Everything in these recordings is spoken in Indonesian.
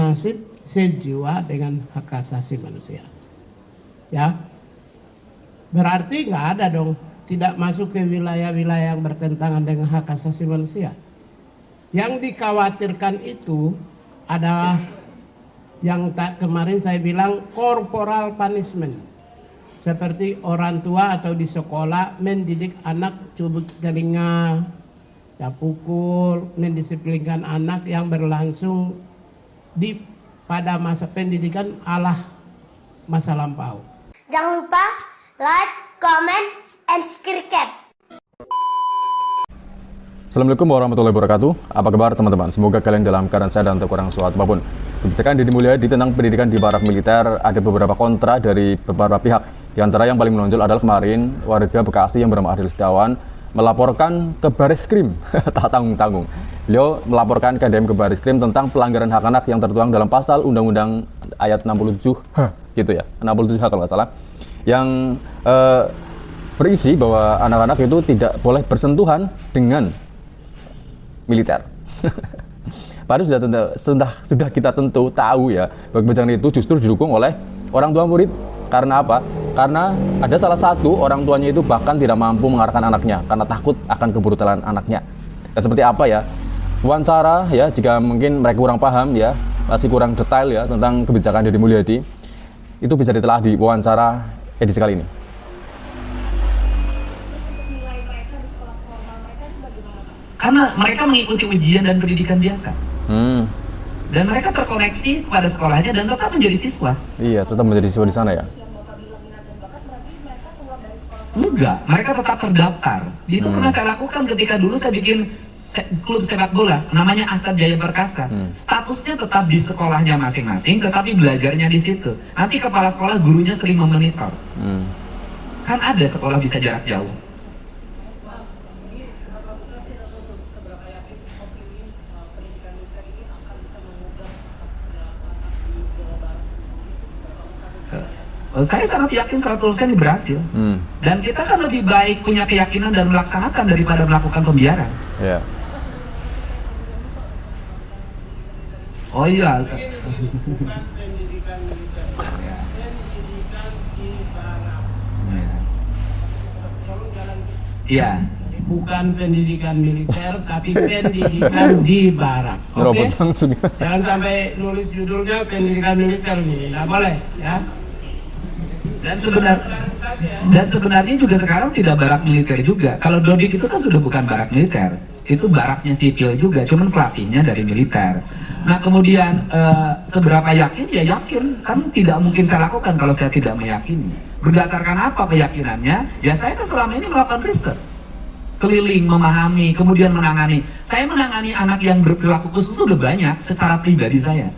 senasib sejiwa dengan hak asasi manusia. Ya, berarti nggak ada dong, tidak masuk ke wilayah-wilayah yang bertentangan dengan hak asasi manusia. Yang dikhawatirkan itu adalah yang kemarin saya bilang corporal punishment, seperti orang tua atau di sekolah mendidik anak cubit telinga, ya pukul, mendisiplinkan anak yang berlangsung pada masa pendidikan ala masa lampau. Jangan lupa like, comment, and subscribe. Assalamualaikum warahmatullahi wabarakatuh. Apa kabar teman-teman? Semoga kalian dalam keadaan sehat dan tak kurang suatu apapun. Kebijakan Deddy Mulyadi tentang pendidikan di barak militer ada beberapa kontra dari beberapa pihak. Di antara yang paling menonjol adalah kemarin warga Bekasi yang bernama Adil Setiawan melaporkan ke Bareskrim tak tanggung-tanggung. Beliau melaporkan ke DM ke Bareskrim tentang pelanggaran hak anak yang tertuang dalam pasal Undang-Undang ayat 67 gitu ya, 67 kalau nggak salah, yang berisi bahwa anak-anak itu tidak boleh bersentuhan dengan militer. Padahal sudah kita tentu tahu ya bahwa kebijakan itu justru didukung oleh orang tua murid. Karena apa? Karena ada salah satu orang tuanya itu bahkan tidak mampu mengarahkan anaknya karena takut akan kebrutalan anaknya. Dan seperti apa ya? Wawancara ya, jika mungkin mereka kurang paham ya, masih kurang detail ya tentang kebijakan Deddy Mulyadi, itu bisa ditelah di wawancara edisi kali ini. Karena mereka mengikuti ujian dan pendidikan biasa. Dan mereka terkoneksi pada sekolahnya dan tetap menjadi siswa. Iya, tetap menjadi siswa di sana ya. Enggak, mereka tetap terdaftar. Itu pernah saya lakukan ketika dulu saya bikin klub sepak bola, namanya Asad Jaya Perkasa. Statusnya tetap di sekolahnya masing-masing, tetapi belajarnya di situ. Nanti kepala sekolah gurunya sering memonitor. Kan ada sekolah bisa jarak jauh. Saya sangat yakin 100% ini berhasil. Dan kita kan lebih baik punya keyakinan dan melaksanakan daripada melakukan pembiaran. Yeah. Oh iya. Iya. Bukan pendidikan militer, tapi pendidikan di barak. Oke? Jangan sampai nulis judulnya pendidikan militer nih, nggak boleh ya. Dan sebenarnya juga sekarang tidak barak militer juga. Kalau Dodik itu kan sudah bukan barak militer, itu baraknya sipil juga, cuman pelatihnya dari militer. Nah kemudian seberapa yakin? Ya yakin, kan tidak mungkin saya lakukan kalau saya tidak meyakini. Berdasarkan apa keyakinannya? Ya saya kan selama ini melakukan riset, keliling, memahami, kemudian menangani. Saya menangani anak yang berperilaku khusus sudah banyak secara pribadi saya.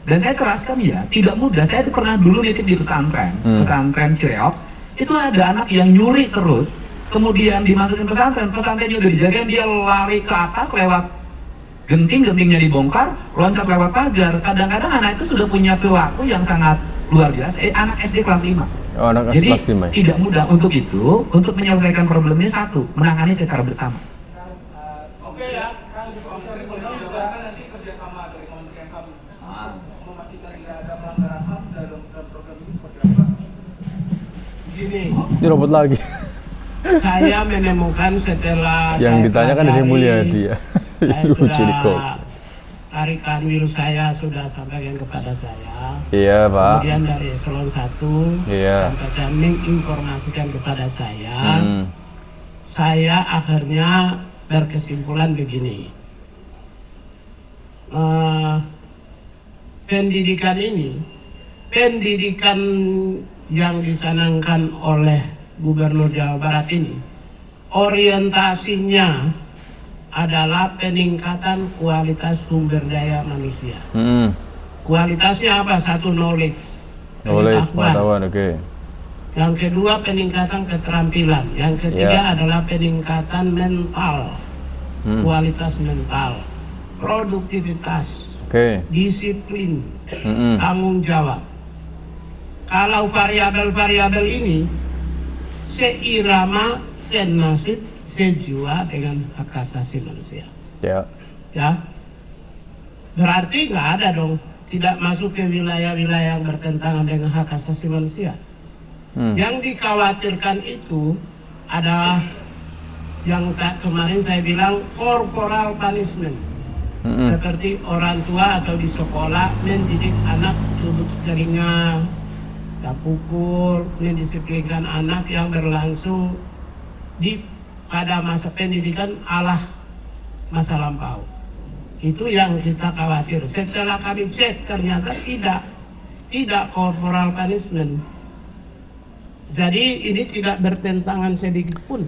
Dan saya ceraskan ya, tidak mudah. Saya pernah dulu nitip di pesantren Cireok. Itu ada anak yang nyuri terus, kemudian dimasukin pesantren. Pesantrennya udah dijagain, dia lari ke atas lewat gentingnya dibongkar, loncat lewat pagar. Kadang-kadang anak itu sudah punya perilaku yang sangat luar biasa. Anak SD kelas 5. Oh, anak Jadi kelas 5. tidak mudah untuk itu, untuk menyelesaikan problemnya satu, menangani secara bersama. Oke ya. Gini, Ini robot lagi. saya menemukan setelah Yang ditanyakan Deddy Mulyadi ya. saya Lucu nih kok. Tarik kanwil saya sudah sampaikan kepada saya. Iya Pak. Kemudian dari eselon 1 Iya. sampaikan menginformasikan kepada saya. Saya akhirnya berkesimpulan begini. Pendidikan ini, pendidikan yang dicanangkan oleh Gubernur Jawa Barat ini, orientasinya adalah peningkatan kualitas sumber daya manusia. Kualitasnya apa? Satu, knowledge, pengetahuan, oke. Yang kedua, peningkatan keterampilan. Yang ketiga adalah peningkatan mental, kualitas mental, produktivitas, disiplin, tanggung jawab. Kalau variabel-variabel ini seirama, senasib, sejiwa dengan hak asasi manusia. Ya. Berarti nggak ada dong tidak masuk ke wilayah-wilayah yang bertentangan dengan hak asasi manusia. Yang dikhawatirkan itu adalah yang kemarin saya bilang corporal punishment. Seperti orang tua atau di sekolah mendidik anak duduk telinga, tak pukul, mendisiplinkan anak yang berlangsung pada masa pendidikan ala masa lampau. Itu yang kita khawatir. Setelah kami cek ternyata tidak corporal punishment. Jadi ini tidak bertentangan sedikit pun.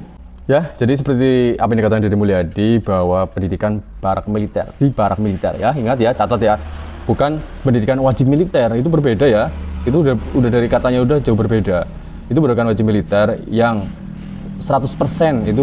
Ya, jadi seperti apa yang dikatakan Deddy Mulyadi bahwa pendidikan barak militer, di barak militer ya, ingat ya, catat ya, bukan pendidikan wajib militer, itu berbeda ya, itu udah dari katanya udah jauh berbeda. Itu bukan wajib militer yang 100% itu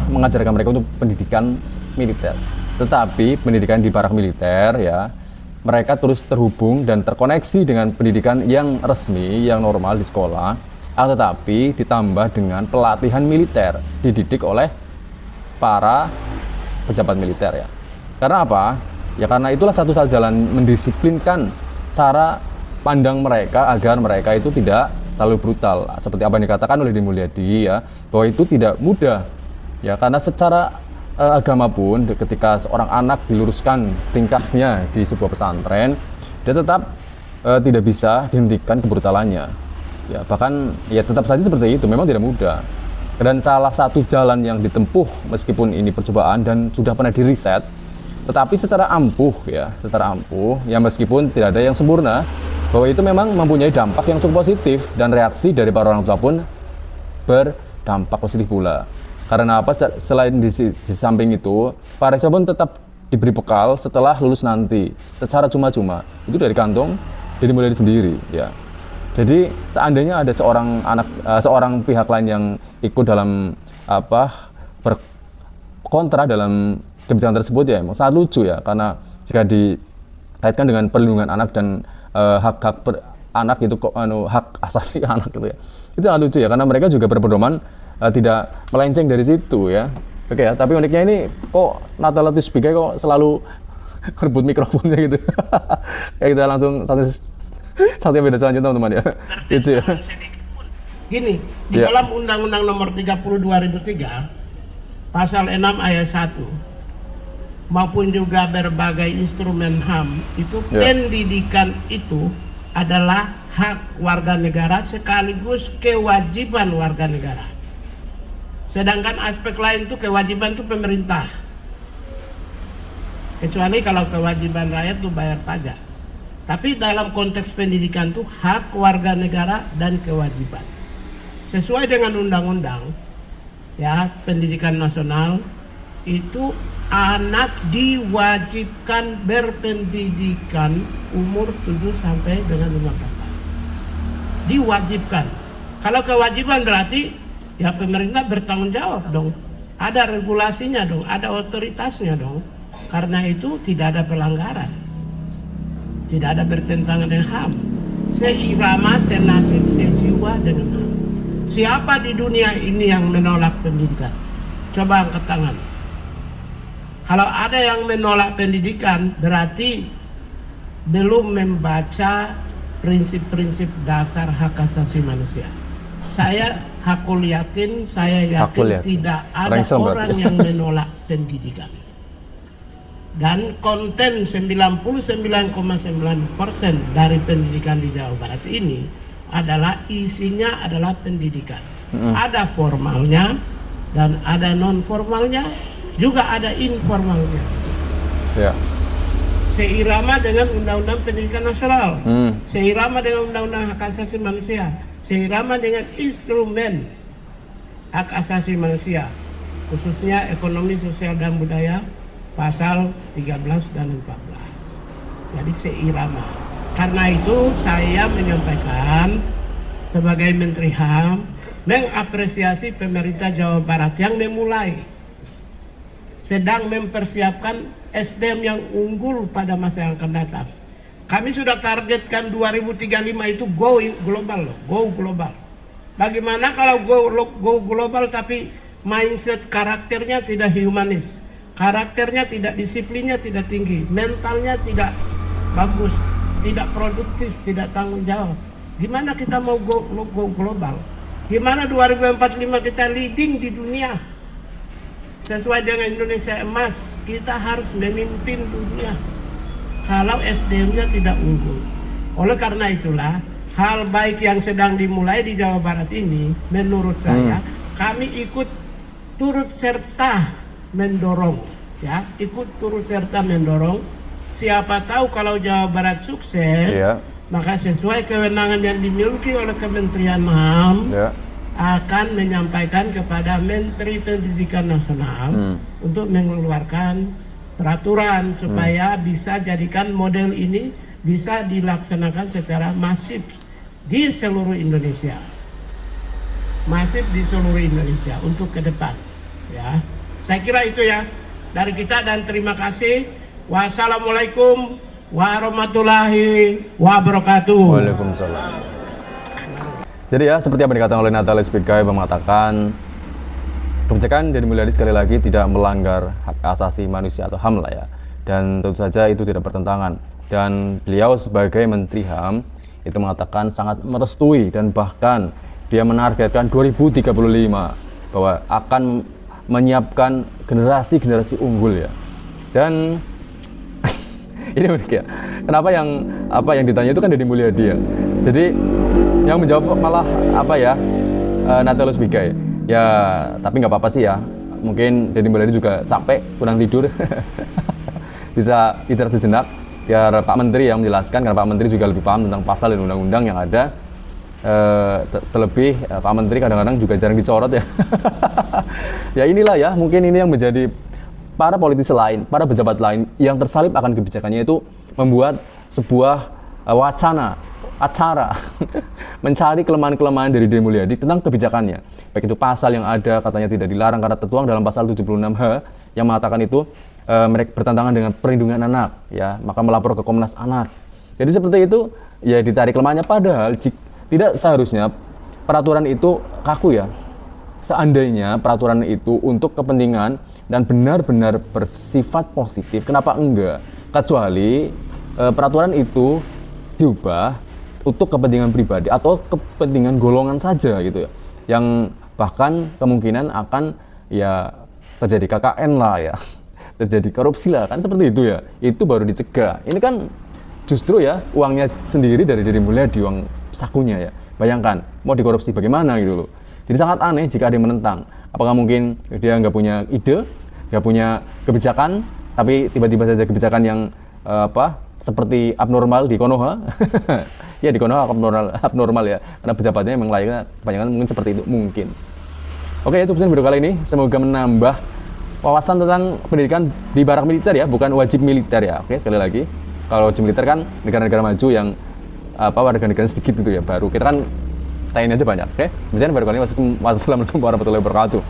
mengajarkan mereka untuk pendidikan militer. Tetapi pendidikan di barak militer ya, mereka terus terhubung dan terkoneksi dengan pendidikan yang resmi, yang normal di sekolah. Tetapi ditambah dengan pelatihan militer, dididik oleh para pejabat militer ya. Karena apa? Ya karena itulah satu-satunya jalan mendisiplinkan cara pandang mereka agar mereka itu tidak terlalu brutal. Seperti apa yang dikatakan oleh Deddy Mulyadi ya, bahwa itu tidak mudah. Ya karena secara agama pun ketika seorang anak diluruskan tingkahnya di sebuah pesantren, dia tetap tidak bisa dihentikan kebrutalannya. Ya bahkan ya tetap saja seperti itu, memang tidak mudah. Dan salah satu jalan yang ditempuh meskipun ini percobaan dan sudah pernah diriset, tetapi secara ampuh ya meskipun tidak ada yang sempurna, bahwa itu memang mempunyai dampak yang cukup positif dan reaksi dari para orang tua pun berdampak positif pula. Karena apa? Selain di samping itu, para siswa pun tetap diberi bekal setelah lulus nanti secara cuma-cuma. Itu dari kantong Deddy Mulyadi sendiri ya. Jadi seandainya ada seorang pihak lain yang ikut dalam berkontra dalam kebijakan tersebut ya emang sangat lucu ya, karena jika dikaitkan dengan perlindungan anak dan hak anak itu hak asasi anak gitu ya, itu sangat lucu ya, karena mereka juga berpedoman tidak melenceng dari situ ya. Oke ya, tapi uniknya ini kok Nathalia Pigai kok selalu rebut mikrofonnya gitu. Ya kita langsung satu beda selanjutnya teman-teman ya. Itu ya. Gini, di dalam Undang-Undang Nomor 30 2003 Pasal 6 ayat 1 maupun juga berbagai instrumen HAM itu pendidikan itu adalah hak warga negara sekaligus kewajiban warga negara. Sedangkan aspek lain itu kewajiban itu pemerintah. Kecuali kalau kewajiban rakyat itu bayar pajak. Tapi dalam konteks pendidikan itu hak warga negara dan kewajiban. Sesuai dengan undang-undang ya, pendidikan nasional itu anak diwajibkan berpendidikan umur 7 sampai dengan 15 tahun. Diwajibkan. Kalau kewajiban berarti ya pemerintah bertanggung jawab dong. Ada regulasinya dong, ada otoritasnya dong. Karena itu tidak ada pelanggaran. Tidak ada bertentangan dengan HAM. Seirama, senasib, sejiwa dengan HAM. Siapa di dunia ini yang menolak pendidikan? Coba angkat tangan. Kalau ada yang menolak pendidikan, berarti belum membaca prinsip-prinsip dasar hak asasi manusia. Saya yakin tidak ada orang yang menolak pendidikan. Dan konten 99,9% dari pendidikan di Jawa Barat ini isinya adalah pendidikan. Ada formalnya dan ada non formalnya, juga ada informalnya. Ya. Seirama dengan Undang-Undang Pendidikan Nasional, seirama dengan Undang-Undang Hak Asasi Manusia, seirama dengan instrumen hak asasi manusia, khususnya ekonomi, sosial dan budaya. Pasal 13 dan 14. Jadi seirama. Karena itu saya menyampaikan sebagai Menteri HAM mengapresiasi pemerintah Jawa Barat yang sedang mempersiapkan SDM yang unggul pada masa yang akan datang. Kami sudah targetkan 2035 itu go global loh, go global. Bagaimana kalau go global tapi mindset karakternya tidak humanis? Karakternya tidak, disiplinnya tidak tinggi, mentalnya tidak bagus, tidak produktif, tidak tanggung jawab. Gimana kita mau go global? Gimana 2045 kita leading di dunia? Sesuai dengan Indonesia Emas, kita harus memimpin dunia kalau SDM-nya tidak unggul. Oleh karena itulah, hal baik yang sedang dimulai di Jawa Barat ini, menurut saya, kami ikut turut serta mendorong, ya, ikut turut serta mendorong. Siapa tahu kalau Jawa Barat sukses, maka sesuai kewenangan yang dimiliki oleh Kementerian HAM, akan menyampaikan kepada Menteri Pendidikan Nasional untuk mengeluarkan peraturan supaya bisa jadikan model ini bisa dilaksanakan secara masif di seluruh Indonesia, masif di seluruh Indonesia untuk ke depan, ya. Saya kira itu ya dari kita, dan terima kasih. Wassalamualaikum warahmatullahi wabarakatuh. Waalaikumsalam. Jadi ya, seperti apa dikatakan oleh Natalis Pigai, mengatakan kebijakan Deddy Mulyadi sekali lagi tidak melanggar hak asasi manusia atau HAM lah ya, dan tentu saja itu tidak bertentangan. Dan beliau sebagai Menteri HAM itu mengatakan sangat merestui dan bahkan dia menargetkan 2035 bahwa akan menyiapkan generasi unggul ya. Dan ini unik ya. Kenapa yang ditanya itu kan Deddy Mulyadi ya. Jadi yang menjawab malah Natalis Pigai. Ya, tapi nggak apa-apa sih ya. Mungkin Deddy Mulyadi juga capek, kurang tidur. Bisa istirahat sejenak biar Pak Menteri yang menjelaskan, karena Pak Menteri juga lebih paham tentang pasal dan undang-undang yang ada. Terlebih Pak Menteri kadang-kadang juga jarang dicorot ya. Ya inilah ya, mungkin ini yang menjadi para politisi lain, para pejabat lain yang tersalib akan kebijakannya itu membuat sebuah acara mencari kelemahan-kelemahan dari Deddy Mulyadi tentang kebijakannya. Baik itu pasal yang ada katanya tidak dilarang karena tertuang dalam pasal 76H yang mengatakan itu mereka bertentangan dengan perlindungan anak, ya, maka melapor ke Komnas Anak. Jadi seperti itu ya, ditarik kelemahannya, padahal tidak seharusnya peraturan itu kaku ya. Seandainya peraturan itu untuk kepentingan dan benar-benar bersifat positif, kenapa enggak? Kecuali peraturan itu diubah untuk kepentingan pribadi atau kepentingan golongan saja gitu ya, yang bahkan kemungkinan akan ya terjadi KKN lah ya, terjadi korupsi lah, kan seperti itu ya. Itu baru dicegah. Ini kan justru ya uangnya sendiri dari Deddy Mulyadi, uang sakunya ya. Bayangkan mau dikorupsi bagaimana gitu loh. Jadi sangat aneh jika ada yang menentang. Apakah mungkin dia nggak punya ide, nggak punya kebijakan, tapi tiba-tiba saja kebijakan yang seperti abnormal di Konoha. Ya di Konoha abnormal ya, karena pejabatnya memang layaknya kebanyakan mungkin seperti itu mungkin. Oke, itu video kali ini, semoga menambah wawasan tentang pendidikan di barak militer ya, bukan wajib militer ya. Oke, sekali lagi, kalau wajib militer kan negara-negara maju yang warga negara sedikit gitu ya, baru kita kan tanya aja banyak. Oke, kemudian baru kali ini, wassalamualaikum warahmatullahi wabarakatuh.